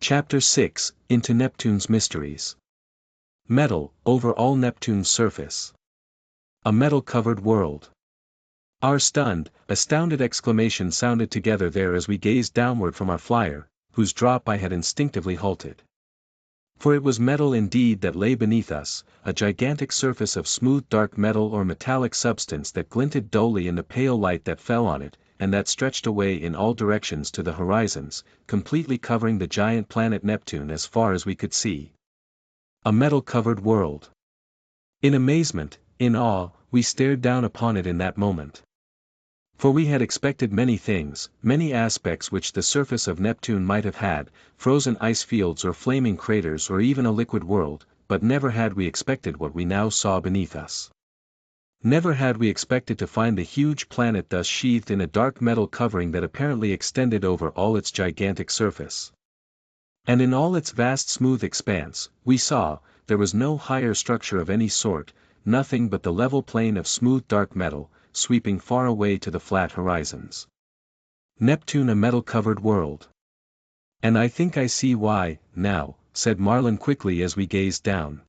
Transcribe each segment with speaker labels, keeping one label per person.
Speaker 1: Chapter 6, Into Neptune's Mysteries. Metal, over all Neptune's surface. A metal-covered world. Our stunned, astounded exclamation sounded together there as we gazed downward from our flyer, whose drop I had instinctively halted. For it was metal indeed that lay beneath us, a gigantic surface of smooth dark metal or metallic substance that glinted dully in the pale light that fell on it, and that stretched away in all directions to the horizons, completely covering the giant planet Neptune as far as we could see. A metal-covered world. In amazement, in awe, we stared down upon it in that moment. For we had expected many things, many aspects which the surface of Neptune might have had, frozen ice fields or flaming craters or even a liquid world, but never had we expected what we now saw beneath us. Never had we expected to find the huge planet thus sheathed in a dark metal covering that apparently extended over all its gigantic surface. And in all its vast smooth expanse, we saw, there was no higher structure of any sort, nothing but the level plain of smooth dark metal, sweeping far away to the flat horizons. Neptune, a metal-covered world. And I think I see why, now, said Marlin quickly as we gazed down.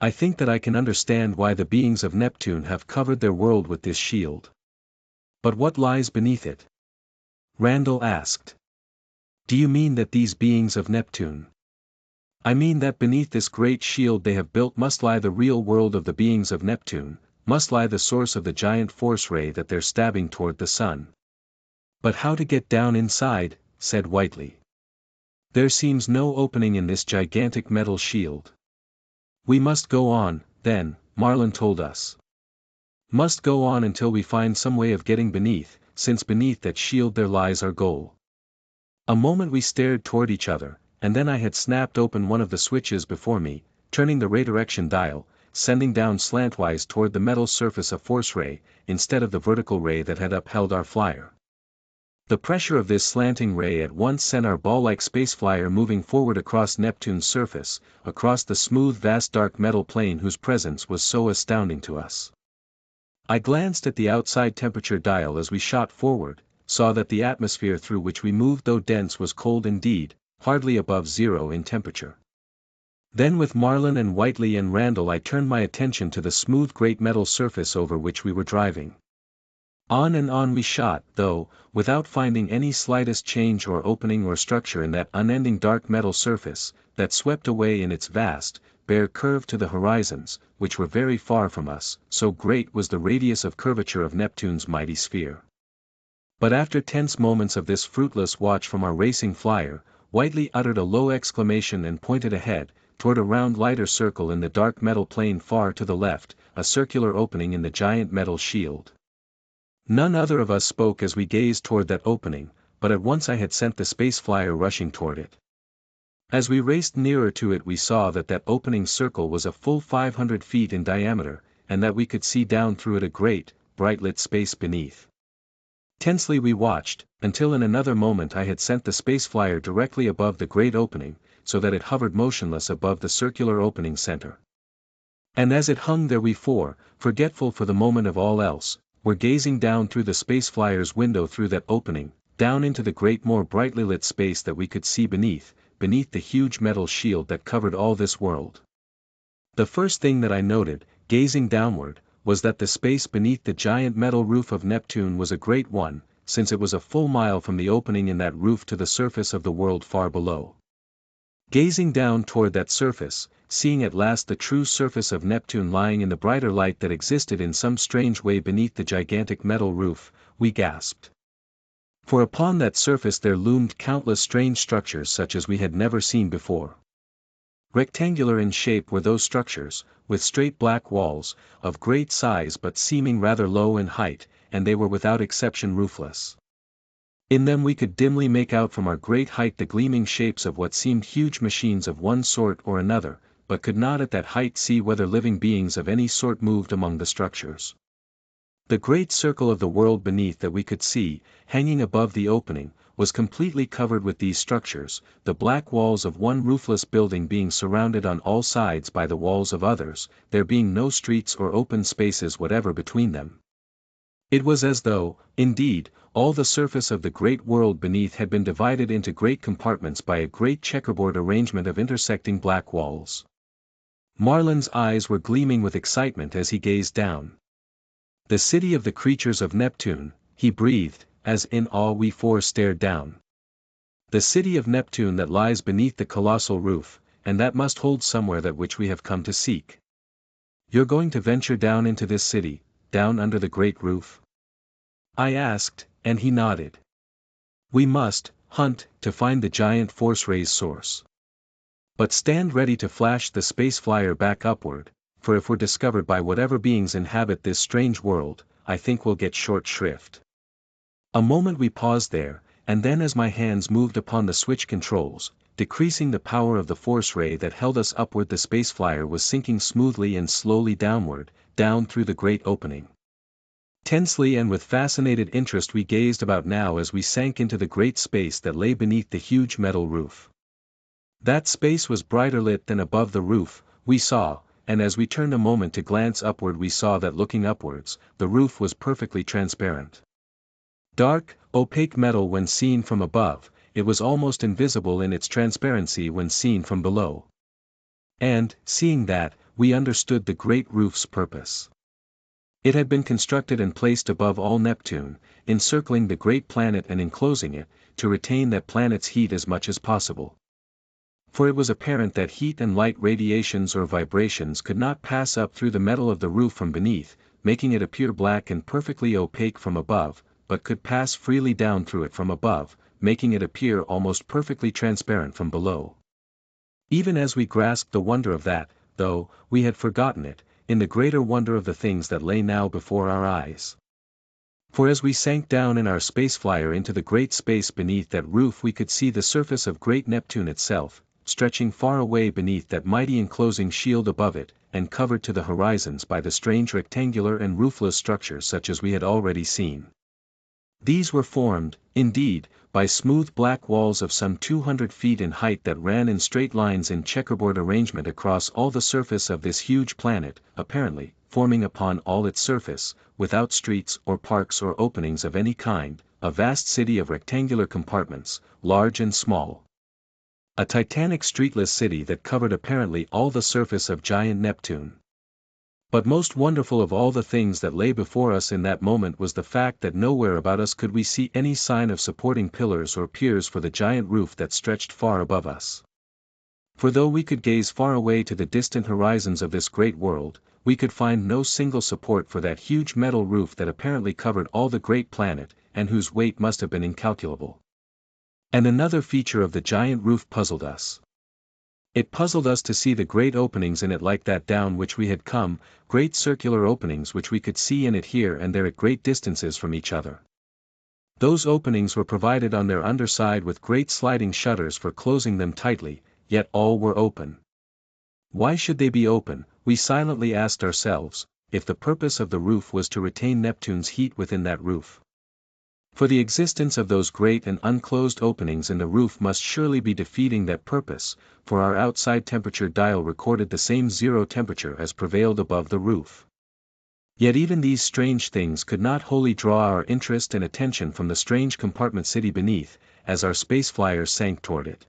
Speaker 1: I think that I can understand why the beings of Neptune have covered their world with this shield. But what lies beneath it? Randall asked. Do you mean that these beings of Neptune? I mean that beneath this great shield they have built must lie the real world of the beings of Neptune, must lie the source of the giant force ray that they're stabbing toward the sun. But how to get down inside, said Whiteley. There seems no opening in this gigantic metal shield. We must go on, then, Marlin told us. Must go on until we find some way of getting beneath, since beneath that shield there lies our goal. A moment we stared toward each other, and then I had snapped open one of the switches before me, turning the ray direction dial, sending down slantwise toward the metal surface a force ray, instead of the vertical ray that had upheld our flyer. The pressure of this slanting ray at once sent our ball-like space flyer moving forward across Neptune's surface, across the smooth vast dark metal plane whose presence was so astounding to us. I glanced at the outside temperature dial as we shot forward, saw that the atmosphere through which we moved though dense was cold indeed, hardly above zero in temperature. Then with Marlin and Whiteley and Randall I turned my attention to the smooth great metal surface over which we were driving. On and on we shot, though, without finding any slightest change or opening or structure in that unending dark metal surface, that swept away in its vast, bare curve to the horizons, which were very far from us, so great was the radius of curvature of Neptune's mighty sphere. But after tense moments of this fruitless watch from our racing flyer, Whiteley uttered a low exclamation and pointed ahead, toward a round lighter circle in the dark metal plane far to the left, a circular opening in the giant metal shield. None other of us spoke as we gazed toward that opening, but at once I had sent the space flyer rushing toward it. As we raced nearer to it we saw that that opening circle was a full 500 feet in diameter, and that we could see down through it a great, bright-lit space beneath. Tensely we watched, until in another moment I had sent the space flyer directly above the great opening, so that it hovered motionless above the circular opening center. And as it hung there we four, forgetful for the moment of all else, were gazing down through the space flyer's window through that opening, down into the great more brightly lit space that we could see beneath the huge metal shield that covered all this world. The first thing that I noted, gazing downward, was that the space beneath the giant metal roof of Neptune was a great one, since it was a full mile from the opening in that roof to the surface of the world far below. Gazing down toward that surface, seeing at last the true surface of Neptune lying in the brighter light that existed in some strange way beneath the gigantic metal roof, we gasped. For upon that surface there loomed countless strange structures such as we had never seen before. Rectangular in shape were those structures, with straight black walls, of great size but seeming rather low in height, and they were without exception roofless. In them we could dimly make out from our great height the gleaming shapes of what seemed huge machines of one sort or another, but could not at that height see whether living beings of any sort moved among the structures. The great circle of the world beneath that we could see, hanging above the opening, was completely covered with these structures, the black walls of one roofless building being surrounded on all sides by the walls of others, there being no streets or open spaces whatever between them. It was as though, indeed, all the surface of the great world beneath had been divided into great compartments by a great checkerboard arrangement of intersecting black walls. Marlin's eyes were gleaming with excitement as he gazed down. "The city of the creatures of Neptune," he breathed, as in awe we four stared down. "The city of Neptune that lies beneath the colossal roof, and that must hold somewhere that which we have come to seek." "You're going to venture down into this city, down under the great roof?" I asked, and he nodded. "We must hunt to find the giant force ray's source. But stand ready to flash the space flyer back upward, for if we're discovered by whatever beings inhabit this strange world, I think we'll get short shrift." A moment we paused there, and then as my hands moved upon the switch controls, decreasing the power of the force ray that held us upward, the space flyer was sinking smoothly and slowly downward, down through the great opening. Tensely and with fascinated interest we gazed about now as we sank into the great space that lay beneath the huge metal roof. That space was brighter lit than above the roof, we saw, and as we turned a moment to glance upward we saw that looking upwards, the roof was perfectly transparent. Dark, opaque metal when seen from above, it was almost invisible in its transparency when seen from below. And, seeing that, we understood the great roof's purpose. It had been constructed and placed above all Neptune, encircling the great planet and enclosing it, to retain that planet's heat as much as possible. For it was apparent that heat and light radiations or vibrations could not pass up through the metal of the roof from beneath, making it appear black and perfectly opaque from above, but could pass freely down through it from above, making it appear almost perfectly transparent from below. Even as we grasped the wonder of that, though, we had forgotten it, in the greater wonder of the things that lay now before our eyes. For as we sank down in our space flyer into the great space beneath that roof we could see the surface of great Neptune itself, stretching far away beneath that mighty enclosing shield above it, and covered to the horizons by the strange rectangular and roofless structures such as we had already seen. These were formed, indeed, by smooth black walls of some 200 feet in height that ran in straight lines in checkerboard arrangement across all the surface of this huge planet, apparently, forming upon all its surface, without streets or parks or openings of any kind, a vast city of rectangular compartments, large and small. A titanic streetless city that covered apparently all the surface of giant Neptune. But most wonderful of all the things that lay before us in that moment was the fact that nowhere about us could we see any sign of supporting pillars or piers for the giant roof that stretched far above us. For though we could gaze far away to the distant horizons of this great world, we could find no single support for that huge metal roof that apparently covered all the great planet, and whose weight must have been incalculable. And another feature of the giant roof puzzled us. It puzzled us to see the great openings in it like that down which we had come, great circular openings which we could see in it here and there at great distances from each other. Those openings were provided on their underside with great sliding shutters for closing them tightly, yet all were open. Why should they be open, we silently asked ourselves, if the purpose of the roof was to retain Neptune's heat within that roof? For the existence of those great and unclosed openings in the roof must surely be defeating that purpose, for our outside temperature dial recorded the same zero temperature as prevailed above the roof. Yet even these strange things could not wholly draw our interest and attention from the strange compartment city beneath, as our space flyer sank toward it.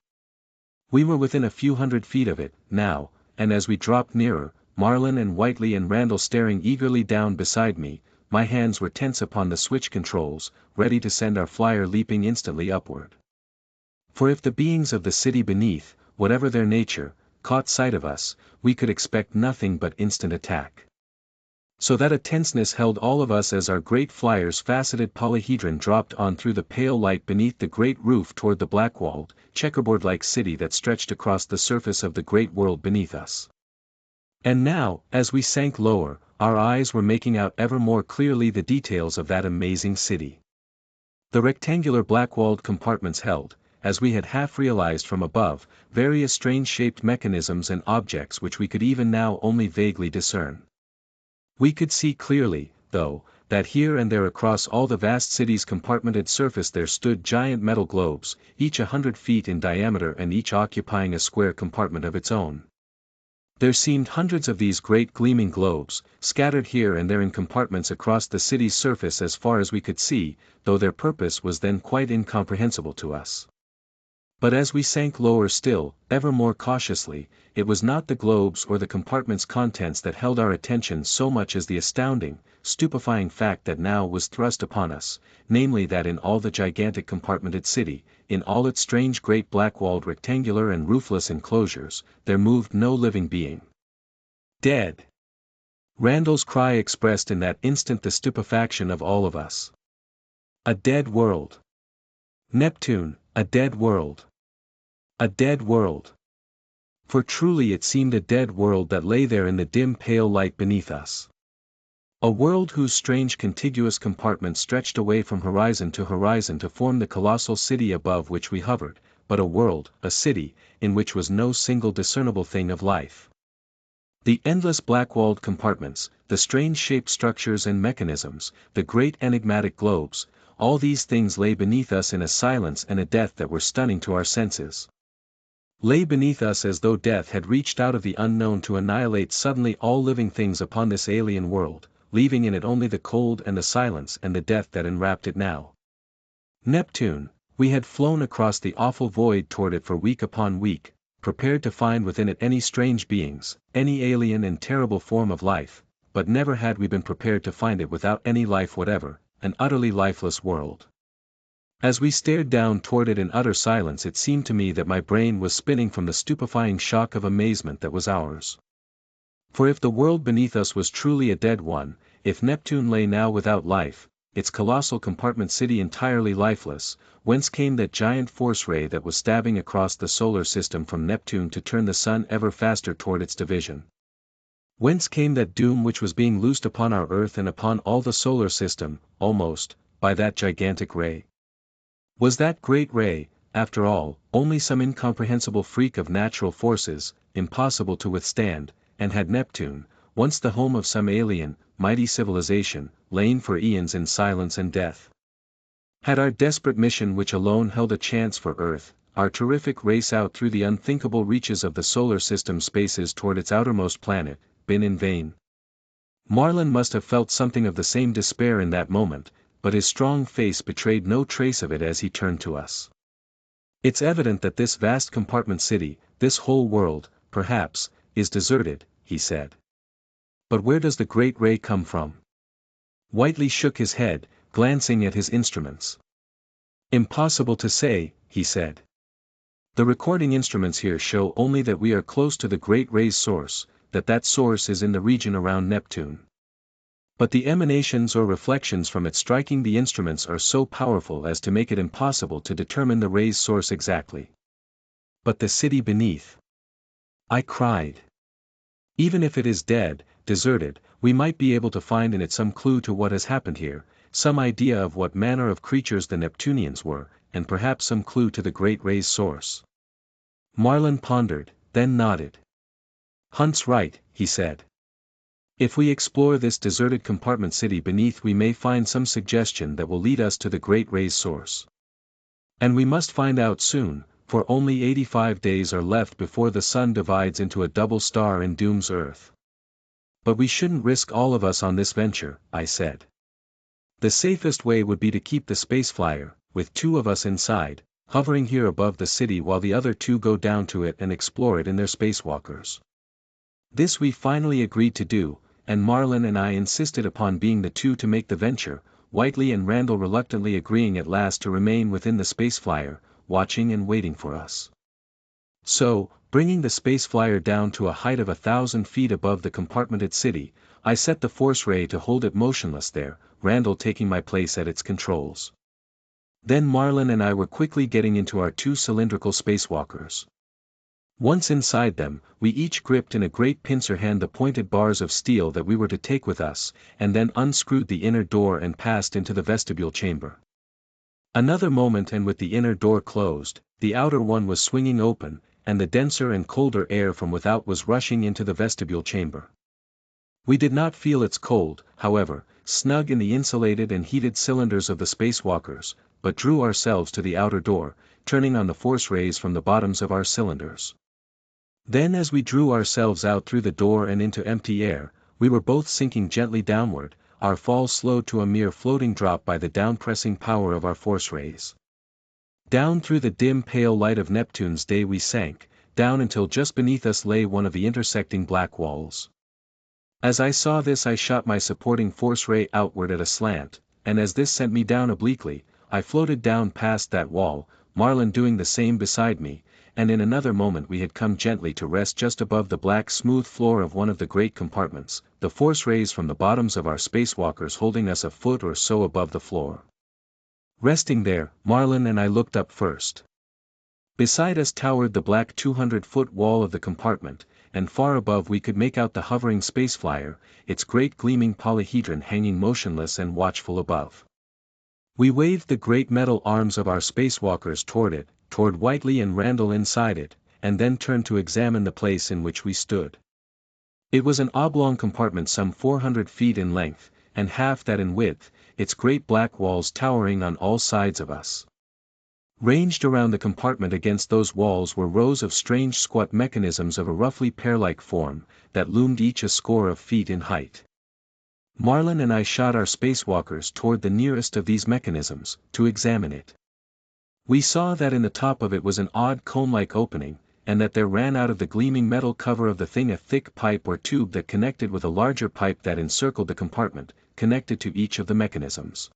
Speaker 1: We were within a few hundred feet of it, now, and as we dropped nearer, Marlin and Whiteley and Randall staring eagerly down beside me, my hands were tense upon the switch controls, ready to send our flyer leaping instantly upward. For if the beings of the city beneath, whatever their nature, caught sight of us, we could expect nothing but instant attack. So that a tenseness held all of us as our great flyer's faceted polyhedron dropped on through the pale light beneath the great roof toward the black-walled, checkerboard-like city that stretched across the surface of the great world beneath us. And now, as we sank lower, our eyes were making out ever more clearly the details of that amazing city. The rectangular black-walled compartments held, as we had half realized from above, various strange-shaped mechanisms and objects which we could even now only vaguely discern. We could see clearly, though, that here and there across all the vast city's compartmented surface there stood giant metal globes, each 100 feet in diameter and each occupying a square compartment of its own. There seemed hundreds of these great gleaming globes, scattered here and there in compartments across the city's surface as far as we could see, though their purpose was then quite incomprehensible to us. But as we sank lower still, ever more cautiously, it was not the globes or the compartment's contents that held our attention so much as the astounding, stupefying fact that now was thrust upon us, namely that in all the gigantic compartmented city, in all its strange great black-walled rectangular and roofless enclosures, there moved no living being. Dead! Randall's cry expressed in that instant the stupefaction of all of us. A dead world! Neptune, a dead world! A dead world! For truly it seemed a dead world that lay there in the dim pale light beneath us. A world whose strange contiguous compartments stretched away from horizon to form the colossal city above which we hovered, but a world, a city, in which was no single discernible thing of life. The endless black-walled compartments, the strange-shaped structures and mechanisms, the great enigmatic globes, all these things lay beneath us in a silence and a death that were stunning to our senses. Lay beneath us as though death had reached out of the unknown to annihilate suddenly all living things upon this alien world, leaving in it only the cold and the silence and the death that enwrapped it now. Neptune, we had flown across the awful void toward it for week upon week, prepared to find within it any strange beings, any alien and terrible form of life, but never had we been prepared to find it without any life whatever, an utterly lifeless world. As we stared down toward it in utter silence, it seemed to me that my brain was spinning from the stupefying shock of amazement that was ours. For if the world beneath us was truly a dead one, if Neptune lay now without life, its colossal compartment city entirely lifeless, whence came that giant force ray that was stabbing across the solar system from Neptune to turn the sun ever faster toward its division? Whence came that doom which was being loosed upon our Earth and upon all the solar system, almost, by that gigantic ray? Was that great ray, after all, only some incomprehensible freak of natural forces, impossible to withstand, and had Neptune, once the home of some alien, mighty civilization, lain for eons in silence and death? Had our desperate mission which alone held a chance for Earth, our terrific race out through the unthinkable reaches of the solar system spaces toward its outermost planet, been in vain? Marlin must have felt something of the same despair in that moment, but his strong face betrayed no trace of it as he turned to us. It's evident that this vast compartment city, this whole world, perhaps, is deserted, he said. But where does the great ray come from? Whiteley shook his head, glancing at his instruments. Impossible to say, he said. The recording instruments here show only that we are close to the great ray's source, that source is in the region around Neptune. But the emanations or reflections from it striking the instruments are so powerful as to make it impossible to determine the ray's source exactly. But the city beneath? I cried. Even if it is dead, deserted, we might be able to find in it some clue to what has happened here, some idea of what manner of creatures the Neptunians were, and perhaps some clue to the great ray's source. Marlin pondered, then nodded. Hunt's right, he said. If we explore this deserted compartment city beneath, we may find some suggestion that will lead us to the great ray's source. And we must find out soon, for only 85 days are left before the sun divides into a double star and dooms Earth. But we shouldn't risk all of us on this venture, I said. The safest way would be to keep the space flyer, with 2 of us inside, hovering here above the city while the other 2 go down to it and explore it in their spacewalkers. This we finally agreed to do, and Marlin and I insisted upon being the 2 to make the venture, Whiteley and Randall reluctantly agreeing at last to remain within the space flyer, watching and waiting for us. So, bringing the space flyer down to a height of 1,000 feet above the compartmented city, I set the force ray to hold it motionless there, Randall taking my place at its controls. Then Marlin and I were quickly getting into our 2 cylindrical spacewalkers. Once inside them, we each gripped in a great pincer hand the pointed bars of steel that we were to take with us, and then unscrewed the inner door and passed into the vestibule chamber. Another moment and with the inner door closed, the outer one was swinging open, and the denser and colder air from without was rushing into the vestibule chamber. We did not feel its cold, however, snug in the insulated and heated cylinders of the spacewalkers, but drew ourselves to the outer door, turning on the force rays from the bottoms of our cylinders. Then as we drew ourselves out through the door and into empty air, we were both sinking gently downward, our fall slowed to a mere floating drop by the down-pressing power of our force rays. Down through the dim pale light of Neptune's day we sank, down until just beneath us lay one of the intersecting black walls. As I saw this I shot my supporting force ray outward at a slant, and as this sent me down obliquely, I floated down past that wall, Marlin doing the same beside me, and in another moment we had come gently to rest just above the black smooth floor of one of the great compartments, the force rays from the bottoms of our spacewalkers holding us a foot or so above the floor. Resting there, Marlin and I looked up first. Beside us towered the black 200-foot wall of the compartment, and far above we could make out the hovering space flyer, its great gleaming polyhedron hanging motionless and watchful above. We waved the great metal arms of our spacewalkers toward it, toward Whiteley and Randall inside it, and then turned to examine the place in which we stood. It was an oblong compartment some 400 feet in length, and half that in width, its great black walls towering on all sides of us. Ranged around the compartment against those walls were rows of strange squat mechanisms of a roughly pear-like form, that loomed each a score of feet in height. Marlin and I shot our spacewalkers toward the nearest of these mechanisms, to examine it. We saw that in the top of it was an odd cone-like opening, and that there ran out of the gleaming metal cover of the thing a thick pipe or tube that connected with a larger pipe that encircled the compartment, connected to each of the mechanisms.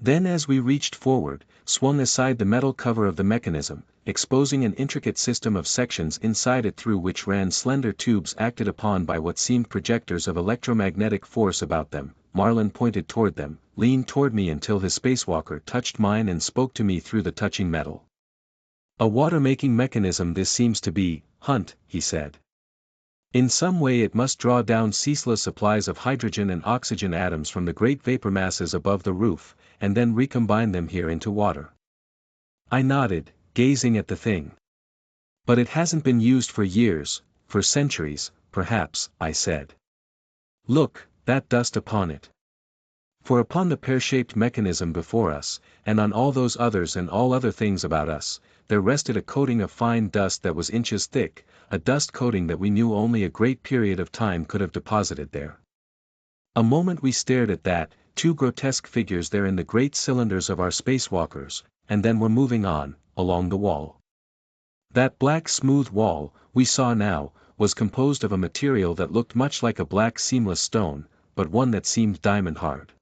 Speaker 1: Then as we reached forward, swung aside the metal cover of the mechanism, exposing an intricate system of sections inside it through which ran slender tubes acted upon by what seemed projectors of electromagnetic force about them. Marlin pointed toward them, leaned toward me until his spacewalker touched mine and spoke to me through the touching metal. "A water-making mechanism this seems to be, Hunt," he said. "In some way it must draw down ceaseless supplies of hydrogen and oxygen atoms from the great vapor masses above the roof, and then recombine them here into water." I nodded, gazing at the thing. "But it hasn't been used for years, for centuries, perhaps," I said. "Look, that dust upon it." For upon the pear-shaped mechanism before us, and on all those others and all other things about us, there rested a coating of fine dust that was inches thick, a dust coating that we knew only a great period of time could have deposited there. A moment we stared at that, two grotesque figures there in the great cylinders of our spacewalkers, and then were moving on, along the wall. That black smooth wall, we saw now, was composed of a material that looked much like a black seamless stone, but one that seemed diamond-hard.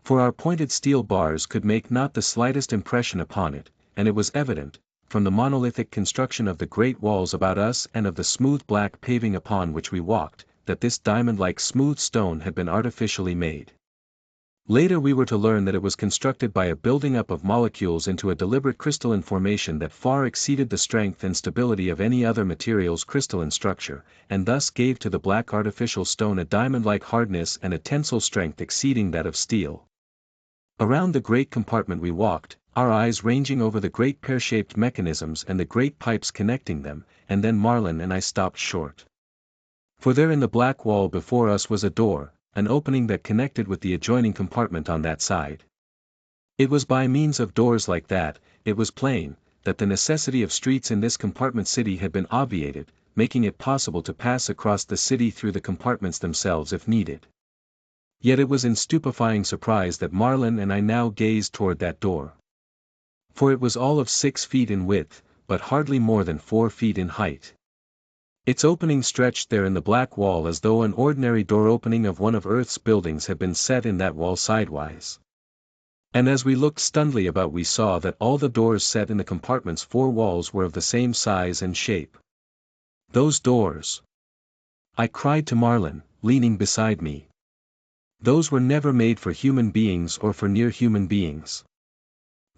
Speaker 1: For our pointed steel bars could make not the slightest impression upon it, and it was evident, from the monolithic construction of the great walls about us and of the smooth black paving upon which we walked, that this diamond-like smooth stone had been artificially made. Later we were to learn that it was constructed by a building up of molecules into a deliberate crystalline formation that far exceeded the strength and stability of any other material's crystalline structure, and thus gave to the black artificial stone a diamond-like hardness and a tensile strength exceeding that of steel. Around the great compartment we walked, our eyes ranging over the great pear-shaped mechanisms and the great pipes connecting them, and then Marlin and I stopped short. For there in the black wall before us was a door, an opening that connected with the adjoining compartment on that side. It was by means of doors like that, it was plain, that the necessity of streets in this compartment city had been obviated, making it possible to pass across the city through the compartments themselves if needed. Yet it was in stupefying surprise that Marlin and I now gazed toward that door. For it was all of 6 feet in width, but hardly more than 4 feet in height. Its opening stretched there in the black wall as though an ordinary door opening of one of Earth's buildings had been set in that wall sidewise. And as we looked stunnedly about we saw that all the doors set in the compartment's 4 walls were of the same size and shape. "Those doors!" I cried to Marlin, leaning beside me. "Those were never made for human beings or for near human beings."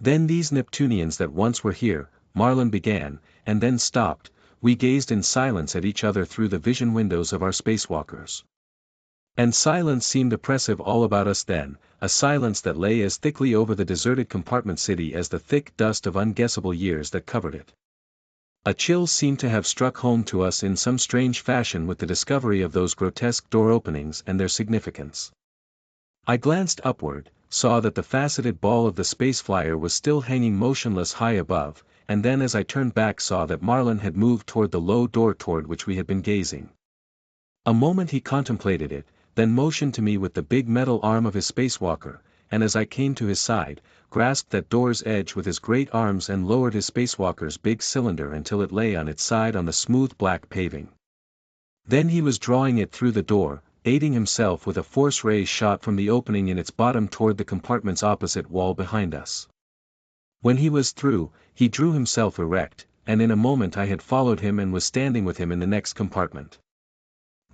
Speaker 1: "Then these Neptunians that once were here," Marlin began, and then stopped. We gazed in silence at each other through the vision windows of our spacewalkers. And silence seemed oppressive all about us then, a silence that lay as thickly over the deserted compartment city as the thick dust of unguessable years that covered it. A chill seemed to have struck home to us in some strange fashion with the discovery of those grotesque door openings and their significance. I glanced upward, saw that the faceted ball of the space flyer was still hanging motionless high above, and then as I turned back saw that Marlin had moved toward the low door toward which we had been gazing. A moment he contemplated it, then motioned to me with the big metal arm of his spacewalker, and as I came to his side, grasped that door's edge with his great arms and lowered his spacewalker's big cylinder until it lay on its side on the smooth black paving. Then he was drawing it through the door, aiding himself with a force ray shot from the opening in its bottom toward the compartment's opposite wall behind us. When he was through, he drew himself erect, and in a moment I had followed him and was standing with him in the next compartment.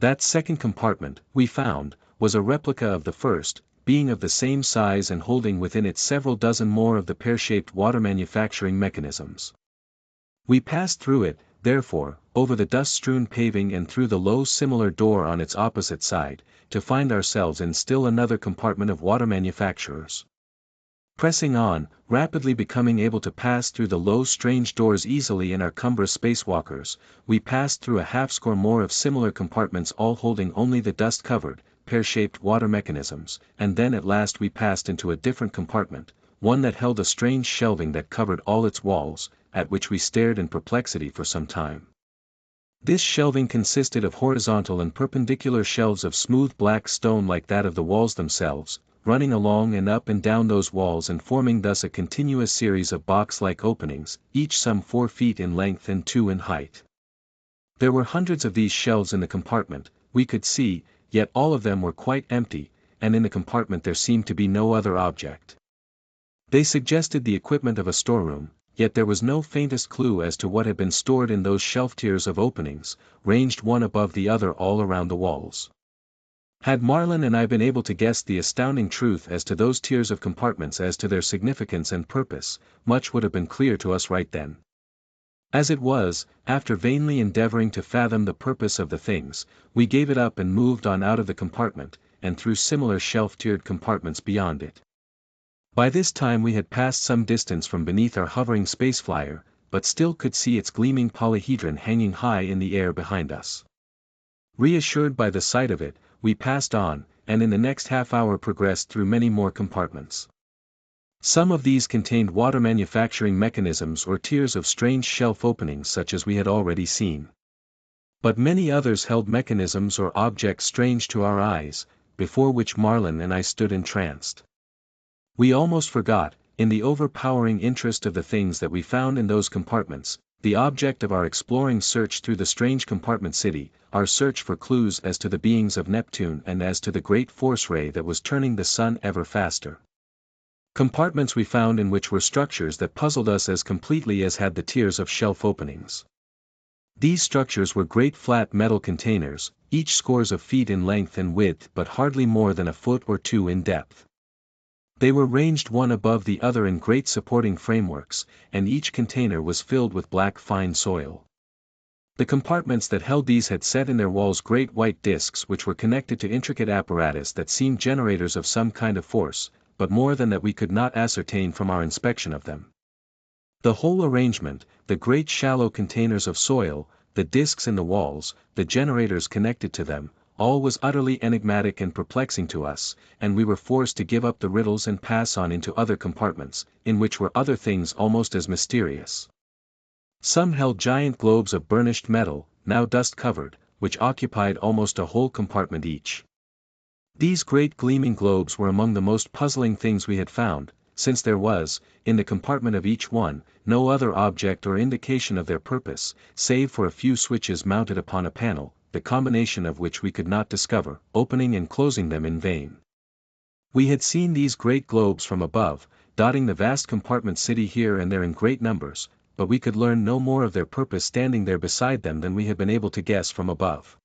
Speaker 1: That second compartment, we found, was a replica of the first, being of the same size and holding within it several dozen more of the pear-shaped water manufacturing mechanisms. We passed through it, therefore, over the dust-strewn paving and through the low similar door on its opposite side, to find ourselves in still another compartment of water manufacturers. Pressing on, rapidly becoming able to pass through the low strange doors easily in our cumbrous spacewalkers, we passed through a half-score more of similar compartments all holding only the dust-covered, pear-shaped water mechanisms, and then at last we passed into a different compartment, one that held a strange shelving that covered all its walls, at which we stared in perplexity for some time. This shelving consisted of horizontal and perpendicular shelves of smooth black stone like that of the walls themselves, running along and up and down those walls and forming thus a continuous series of box-like openings, each some 4 feet in length and 2 in height. There were hundreds of these shelves in the compartment, we could see, yet all of them were quite empty, and in the compartment there seemed to be no other object. They suggested the equipment of a storeroom, yet there was no faintest clue as to what had been stored in those shelf tiers of openings, ranged one above the other all around the walls. Had Marlin and I been able to guess the astounding truth as to those tiers of compartments as to their significance and purpose, much would have been clear to us right then. As it was, after vainly endeavoring to fathom the purpose of the things, we gave it up and moved on out of the compartment, and through similar shelf-tiered compartments beyond it. By this time we had passed some distance from beneath our hovering space flyer, but still could see its gleaming polyhedron hanging high in the air behind us. Reassured by the sight of it, we passed on, and in the next half-hour progressed through many more compartments. Some of these contained water manufacturing mechanisms or tiers of strange shelf openings such as we had already seen. But many others held mechanisms or objects strange to our eyes, before which Marlin and I stood entranced. We almost forgot, in the overpowering interest of the things that we found in those compartments, the object of our exploring search through the strange compartment city, our search for clues as to the beings of Neptune and as to the great force ray that was turning the sun ever faster. Compartments we found in which were structures that puzzled us as completely as had the tiers of shelf openings. These structures were great flat metal containers, each scores of feet in length and width but hardly more than a foot or 2 in depth. They were ranged one above the other in great supporting frameworks, and each container was filled with black fine soil. The compartments that held these had set in their walls great white discs which were connected to intricate apparatus that seemed generators of some kind of force, but more than that we could not ascertain from our inspection of them. The whole arrangement, the great shallow containers of soil, the discs in the walls, the generators connected to them, all was utterly enigmatic and perplexing to us, and we were forced to give up the riddles and pass on into other compartments, in which were other things almost as mysterious. Some held giant globes of burnished metal, now dust-covered, which occupied almost a whole compartment each. These great gleaming globes were among the most puzzling things we had found, since there was, in the compartment of each one, no other object or indication of their purpose, save for a few switches mounted upon a panel, the combination of which we could not discover, opening and closing them in vain. We had seen these great globes from above, dotting the vast compartment city here and there in great numbers, but we could learn no more of their purpose standing there beside them than we had been able to guess from above.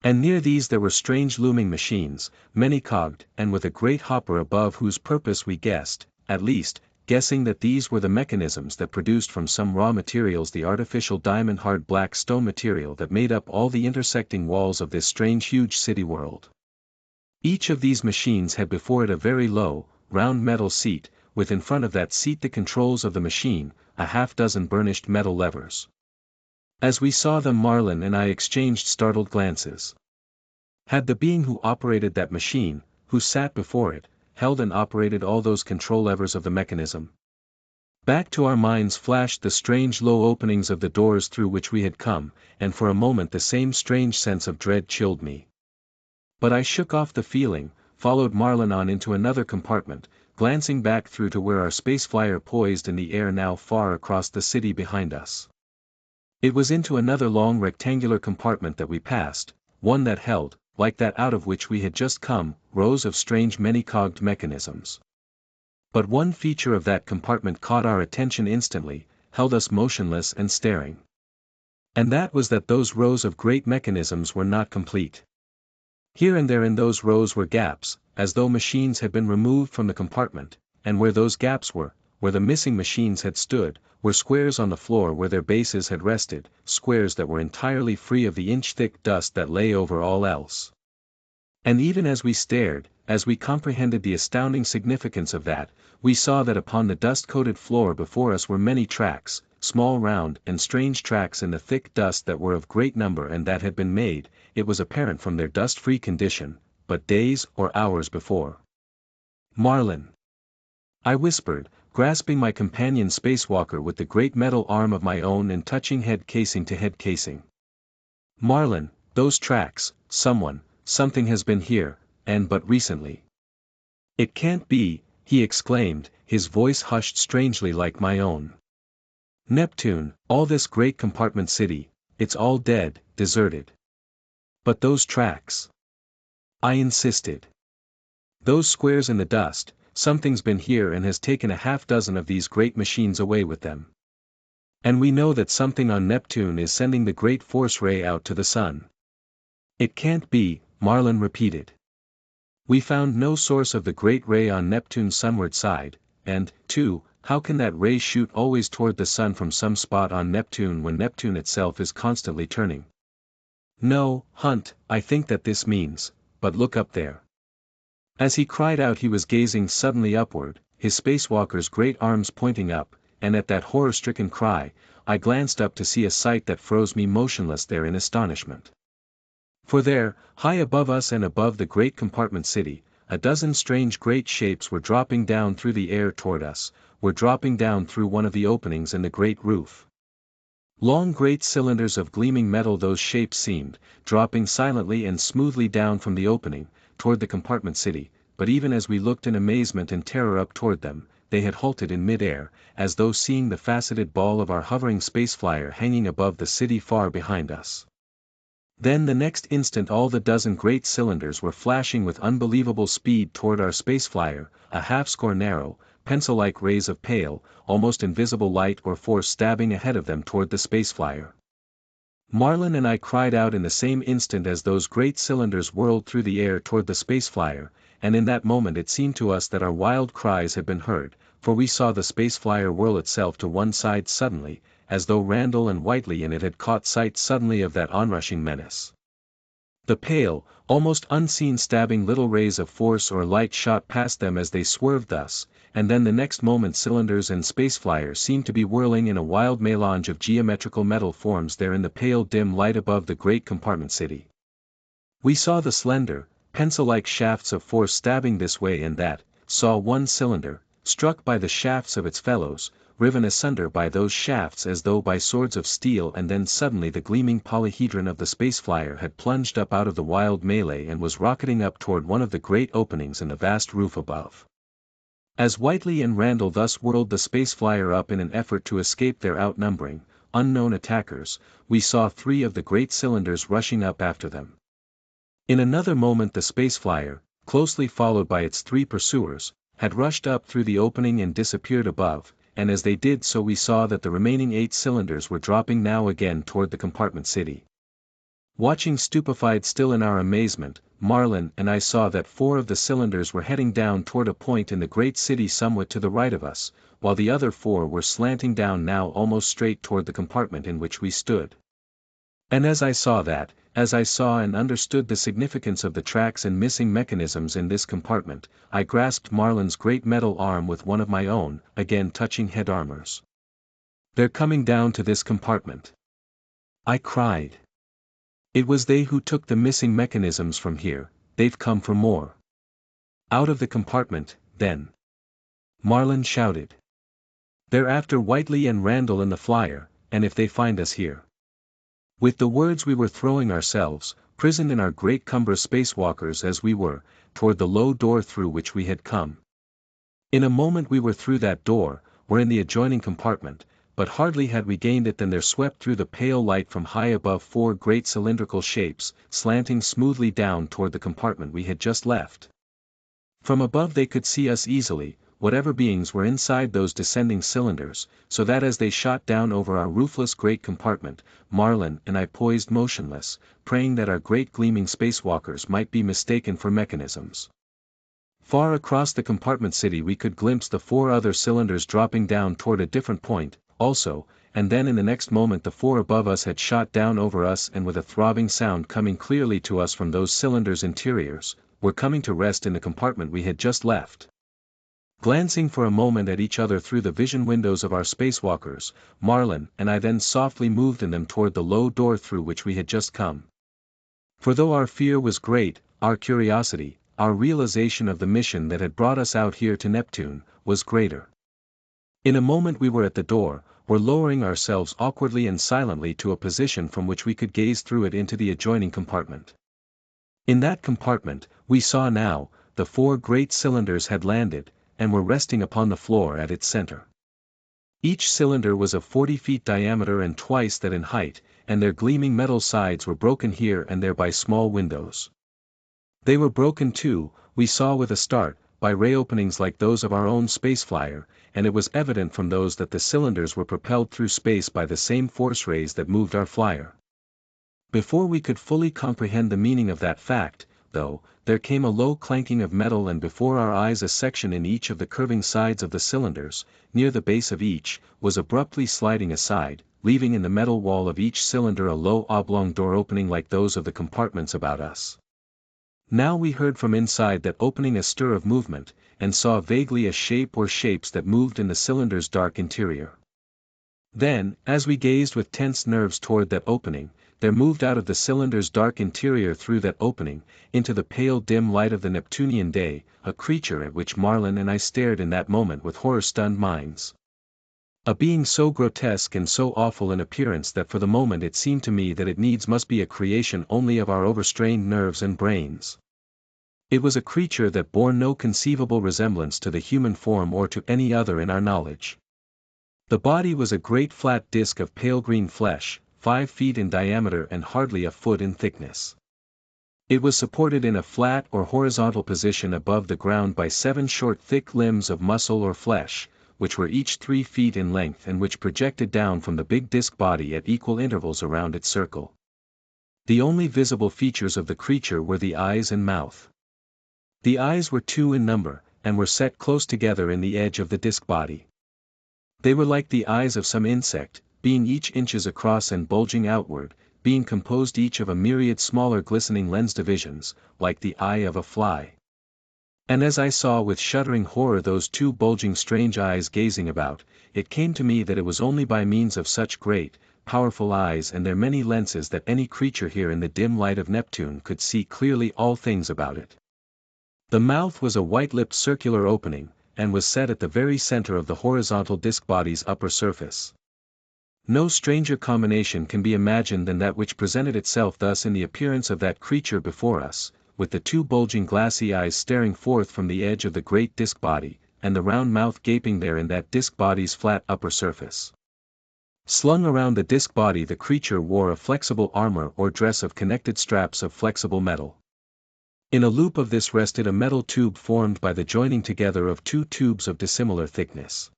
Speaker 1: And near these there were strange looming machines, many-cogged, and with a great hopper above whose purpose we guessed, at least, guessing that these were the mechanisms that produced from some raw materials the artificial diamond-hard black stone material that made up all the intersecting walls of this strange huge city world. Each of these machines had before it a very low, round metal seat, with in front of that seat the controls of the machine, a half-dozen burnished metal levers. As we saw them Marlin and I exchanged startled glances. Had the being who operated that machine, who sat before it, held and operated all those control levers of the mechanism? Back to our minds flashed the strange low openings of the doors through which we had come, and for a moment the same strange sense of dread chilled me. But I shook off the feeling, followed Marlin on into another compartment, glancing back through to where our space flyer poised in the air now far across the city behind us. It was into another long rectangular compartment that we passed, one that held, like that out of which we had just come, rows of strange many-cogged mechanisms. But one feature of that compartment caught our attention instantly, held us motionless and staring. And that was that those rows of great mechanisms were not complete. Here and there in those rows were gaps, as though machines had been removed from the compartment, and where those gaps were, where the missing machines had stood, were squares on the floor where their bases had rested, squares that were entirely free of the inch-thick dust that lay over all else. And even as we stared, as we comprehended the astounding significance of that, we saw that upon the dust-coated floor before us were many tracks, small round and strange tracks in the thick dust that were of great number and that had been made, it was apparent from their dust-free condition, but days or hours before. "Marlin," I whispered, grasping my companion's spacewalker with the great metal arm of my own and touching head casing to head casing. "Marlin, those tracks, something has been here, and but recently." "It can't be," he exclaimed, his voice hushed strangely like my own. "Neptune, all this great compartment city, it's all dead, deserted." "But those tracks," I insisted. "Those squares in the dust, something's been here and has taken a half-dozen of these great machines away with them. And we know that something on Neptune is sending the great force ray out to the sun." "It can't be," Marlin repeated. "We found no source of the great ray on Neptune's sunward side, and, too, how can that ray shoot always toward the sun from some spot on Neptune when Neptune itself is constantly turning? No, Hunt, I think that this means, but look up there." As he cried out he was gazing suddenly upward, his spacewalker's great arms pointing up, and at that horror-stricken cry, I glanced up to see a sight that froze me motionless there in astonishment. For there, high above us and above the great compartment city, a dozen strange great shapes were dropping down through the air toward us, were dropping down through one of the openings in the great roof. Long great cylinders of gleaming metal those shapes seemed, dropping silently and smoothly down from the opening, toward the compartment city, but even as we looked in amazement and terror up toward them, they had halted in mid-air, as though seeing the faceted ball of our hovering space flyer hanging above the city far behind us. Then the next instant all the dozen great cylinders were flashing with unbelievable speed toward our space flyer, a half-score narrow, pencil-like rays of pale, almost invisible light or force stabbing ahead of them toward the space flyer. Marlin and I cried out in the same instant as those great cylinders whirled through the air toward the space flyer, and in that moment it seemed to us that our wild cries had been heard, for we saw the space flyer whirl itself to one side suddenly, as though Randall and Whiteley in it had caught sight suddenly of that onrushing menace. The pale, almost unseen stabbing little rays of force or light shot past them as they swerved thus, and then the next moment cylinders and space flyer seemed to be whirling in a wild melange of geometrical metal forms there in the pale dim light above the great compartment city. We saw the slender, pencil-like shafts of force stabbing this way and that, saw one cylinder, struck by the shafts of its fellows, riven asunder by those shafts as though by swords of steel, and then suddenly the gleaming polyhedron of the space flyer had plunged up out of the wild melee and was rocketing up toward one of the great openings in the vast roof above. As Whiteley and Randall thus whirled the space flyer up in an effort to escape their outnumbering, unknown attackers, we saw three of the great cylinders rushing up after them. In another moment the space flyer, closely followed by its three pursuers, had rushed up through the opening and disappeared above, and as they did so we saw that the remaining 8 cylinders were dropping now again toward the compartment city. Watching stupefied still in our amazement, Marlin and I saw that 4 of the cylinders were heading down toward a point in the great city somewhat to the right of us, while the other 4 were slanting down now almost straight toward the compartment in which we stood. And as I saw that, as I saw and understood the significance of the tracks and missing mechanisms in this compartment, I grasped Marlin's great metal arm with one of my own, again touching head armors. "They're coming down to this compartment," I cried. "It was they who took the missing mechanisms from here, they've come for more." "Out of the compartment, then," Marlin shouted. They're after Whiteley and Randall and the flyer, and if they find us here. With the words we were throwing ourselves, prisoned in our great cumbrous spacewalkers as we were, toward the low door through which we had come. In a moment we were through that door, were in the adjoining compartment, but hardly had we gained it than there swept through the pale light from high above 4 great cylindrical shapes, slanting smoothly down toward the compartment we had just left. From above they could see us easily, whatever beings were inside those descending cylinders, so that as they shot down over our roofless great compartment, Marlin and I poised motionless, praying that our great gleaming spacewalkers might be mistaken for mechanisms. Far across the compartment city we could glimpse the 4 other cylinders dropping down toward a different point, also, and then in the next moment the 4 above us had shot down over us and with a throbbing sound coming clearly to us from those cylinders' interiors, were coming to rest in the compartment we had just left. Glancing for a moment at each other through the vision windows of our spacewalkers, Marlin and I then softly moved in them toward the low door through which we had just come. For though our fear was great, our curiosity, our realization of the mission that had brought us out here to Neptune, was greater. In a moment we were at the door, were lowering ourselves awkwardly and silently to a position from which we could gaze through it into the adjoining compartment. In that compartment, we saw now, the 4 great cylinders had landed, and were resting upon the floor at its center. Each cylinder was of 40 feet diameter and twice that in height, and their gleaming metal sides were broken here and there by small windows. They were broken too, we saw with a start, by ray openings like those of our own space flyer, and it was evident from those that the cylinders were propelled through space by the same force rays that moved our flyer. Before we could fully comprehend the meaning of that fact, though, there came a low clanking of metal and before our eyes a section in each of the curving sides of the cylinders, near the base of each, was abruptly sliding aside, leaving in the metal wall of each cylinder a low oblong door opening like those of the compartments about us. Now we heard from inside that opening a stir of movement, and saw vaguely a shape or shapes that moved in the cylinder's dark interior. Then, as we gazed with tense nerves toward that opening, there moved out of the cylinder's dark interior through that opening, into the pale dim light of the Neptunian day, a creature at which Marlin and I stared in that moment with horror-stunned minds. A being so grotesque and so awful in appearance that for the moment it seemed to me that it needs must be a creation only of our overstrained nerves and brains. It was a creature that bore no conceivable resemblance to the human form or to any other in our knowledge. The body was a great flat disk of pale green flesh, 5 feet in diameter and hardly a foot in thickness. It was supported in a flat or horizontal position above the ground by 7 short thick limbs of muscle or flesh, which were each 3 feet in length and which projected down from the big disk body at equal intervals around its circle. The only visible features of the creature were the eyes and mouth. The eyes were 2 in number, and were set close together in the edge of the disk body. They were like the eyes of some insect, being each inches across and bulging outward, being composed each of a myriad smaller glistening lens divisions, like the eye of a fly. And as I saw with shuddering horror those 2 bulging strange eyes gazing about, it came to me that it was only by means of such great, powerful eyes and their many lenses that any creature here in the dim light of Neptune could see clearly all things about it. The mouth was a white-lipped circular opening, and was set at the very center of the horizontal disk body's upper surface. No stranger combination can be imagined than that which presented itself thus in the appearance of that creature before us, with the 2 bulging glassy eyes staring forth from the edge of the great disk body, and the round mouth gaping there in that disk body's flat upper surface. Slung around the disk body the creature wore a flexible armor or dress of connected straps of flexible metal. In a loop of this rested a metal tube formed by the joining together of 2 tubes of dissimilar thickness.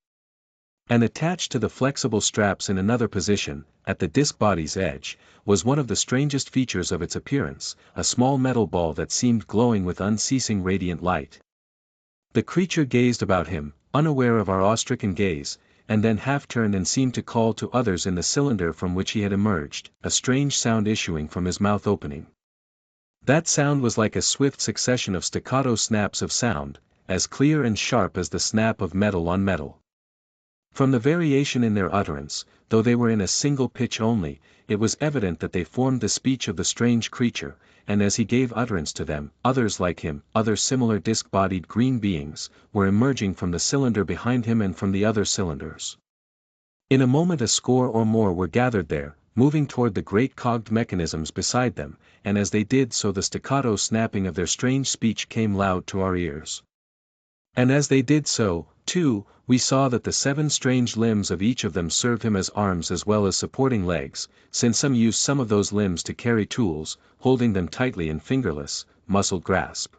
Speaker 1: And attached to the flexible straps in another position, at the disk body's edge, was one of the strangest features of its appearance, a small metal ball that seemed glowing with unceasing radiant light. The creature gazed about him, unaware of our awe-stricken gaze, and then half-turned and seemed to call to others in the cylinder from which he had emerged, a strange sound issuing from his mouth opening. That sound was like a swift succession of staccato snaps of sound, as clear and sharp as the snap of metal on metal. From the variation in their utterance, though they were in a single pitch only, it was evident that they formed the speech of the strange creature, and as he gave utterance to them, others like him, other similar disc-bodied green beings, were emerging from the cylinder behind him and from the other cylinders. In a moment a score or more were gathered there, moving toward the great cogged mechanisms beside them, and as they did so the staccato snapping of their strange speech came loud to our ears. And as they did so, too, we saw that the 7 strange limbs of each of them served him as arms as well as supporting legs, since some used some of those limbs to carry tools, holding them tightly in fingerless, muscled grasp.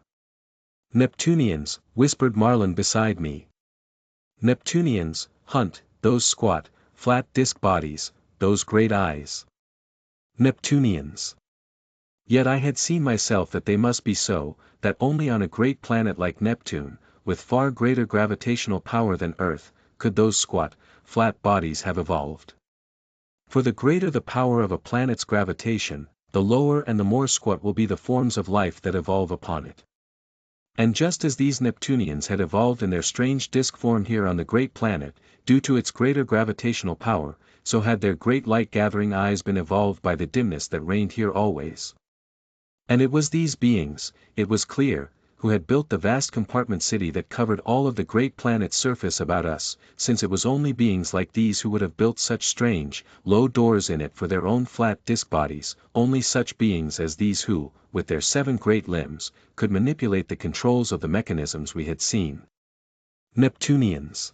Speaker 1: Neptunians, whispered Marlin beside me. Neptunians, Hunt, those squat, flat disc bodies, those great eyes. Neptunians. Yet I had seen myself that they must be so, that only on a great planet like Neptune, with far greater gravitational power than Earth, could those squat, flat bodies have evolved. For the greater the power of a planet's gravitation, the lower and the more squat will be the forms of life that evolve upon it. And just as these Neptunians had evolved in their strange disk form here on the great planet, due to its greater gravitational power, so had their great light-gathering eyes been evolved by the dimness that reigned here always. And it was these beings, it was clear, who had built the vast compartment city that covered all of the great planet's surface about us, since it was only beings like these who would have built such strange, low doors in it for their own flat disk bodies, only such beings as these who, with their 7 great limbs, could manipulate the controls of the mechanisms we had seen. Neptunians.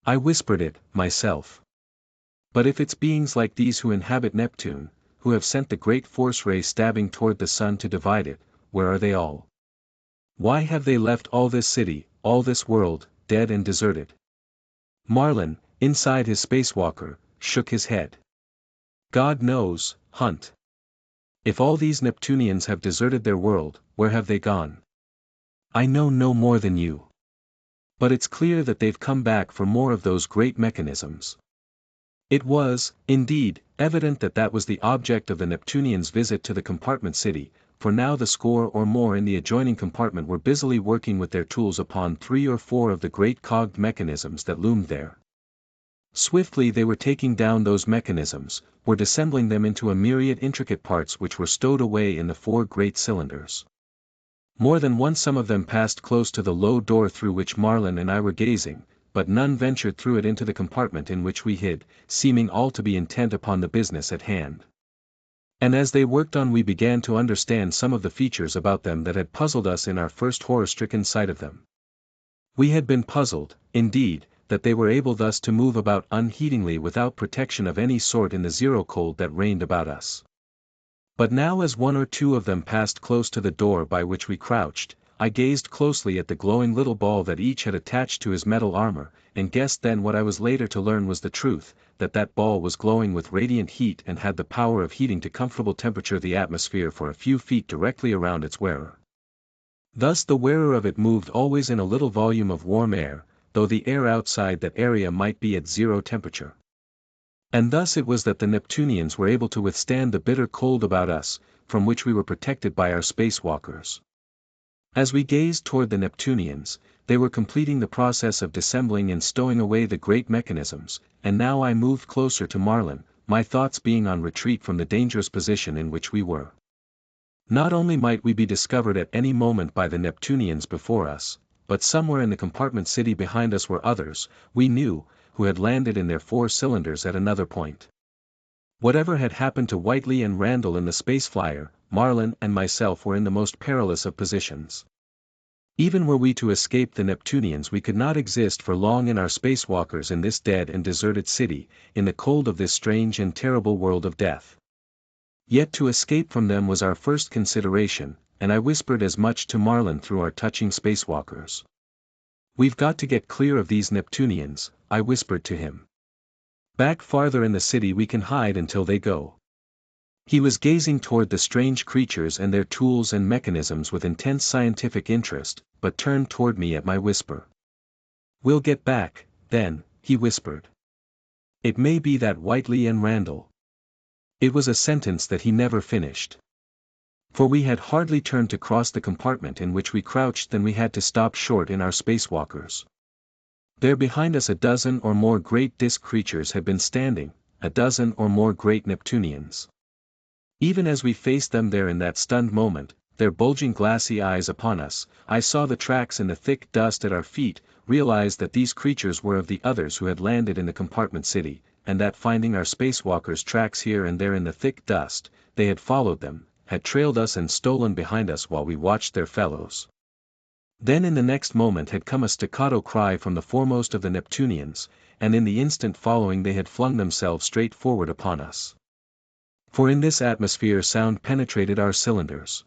Speaker 1: I whispered it, myself. But if it's beings like these who inhabit Neptune, who have sent the great force ray stabbing toward the sun to divide it, where are they all? Why have they left all this city, all this world, dead and deserted? Marlin, inside his spacewalker, shook his head. God knows, Hunt. If all these Neptunians have deserted their world, where have they gone? I know no more than you. But it's clear that they've come back for more of those great mechanisms. It was, indeed, evident that that was the object of the Neptunians' visit to the compartment city, for now the score or more in the adjoining compartment were busily working with their tools upon 3 or 4 of the great cogged mechanisms that loomed there. Swiftly they were taking down those mechanisms, were disassembling them into a myriad intricate parts which were stowed away in the 4 great cylinders. More than once some of them passed close to the low door through which Marlin and I were gazing, but none ventured through it into the compartment in which we hid, seeming all to be intent upon the business at hand. And as they worked on we began to understand some of the features about them that had puzzled us in our first horror-stricken sight of them. We had been puzzled, indeed, that they were able thus to move about unheedingly without protection of any sort in the zero cold that reigned about us. But now as 1 or 2 of them passed close to the door by which we crouched, I gazed closely at the glowing little ball that each had attached to his metal armor, and guessed then what I was later to learn was the truth, that that ball was glowing with radiant heat and had the power of heating to comfortable temperature the atmosphere for a few feet directly around its wearer. Thus the wearer of it moved always in a little volume of warm air, though the air outside that area might be at 0 temperature. And thus it was that the Neptunians were able to withstand the bitter cold about us, from which we were protected by our spacewalkers. As we gazed toward the Neptunians, they were completing the process of disassembling and stowing away the great mechanisms, and now I moved closer to Marlin, my thoughts being on retreat from the dangerous position in which we were. Not only might we be discovered at any moment by the Neptunians before us, but somewhere in the compartment city behind us were others, we knew, who had landed in their 4 cylinders at another point. Whatever had happened to Whiteley and Randall in the space flyer, Marlin and myself were in the most perilous of positions. Even were we to escape the Neptunians we could not exist for long in our spacewalkers in this dead and deserted city, in the cold of this strange and terrible world of death. Yet to escape from them was our first consideration, and I whispered as much to Marlin through our touching spacewalkers. We've got to get clear of these Neptunians, I whispered to him. Back farther in the city we can hide until they go. He was gazing toward the strange creatures and their tools and mechanisms with intense scientific interest, but turned toward me at my whisper. We'll get back, then, he whispered. It may be that Whiteley and Randall. It was a sentence that he never finished. For we had hardly turned to cross the compartment in which we crouched than we had to stop short in our spacewalkers. There behind us a dozen or more great disk creatures had been standing, a dozen or more great Neptunians. Even as we faced them there in that stunned moment, their bulging glassy eyes upon us. I saw the tracks in the thick dust at our feet, realized that these creatures were of the others who had landed in the compartment city, and that finding our spacewalkers' tracks here and there in the thick dust, they had followed them, had trailed us and stolen behind us while we watched their fellows. Then in the next moment had come a staccato cry from the foremost of the Neptunians, and in the instant following they had flung themselves straight forward upon us. For in this atmosphere sound penetrated our cylinders.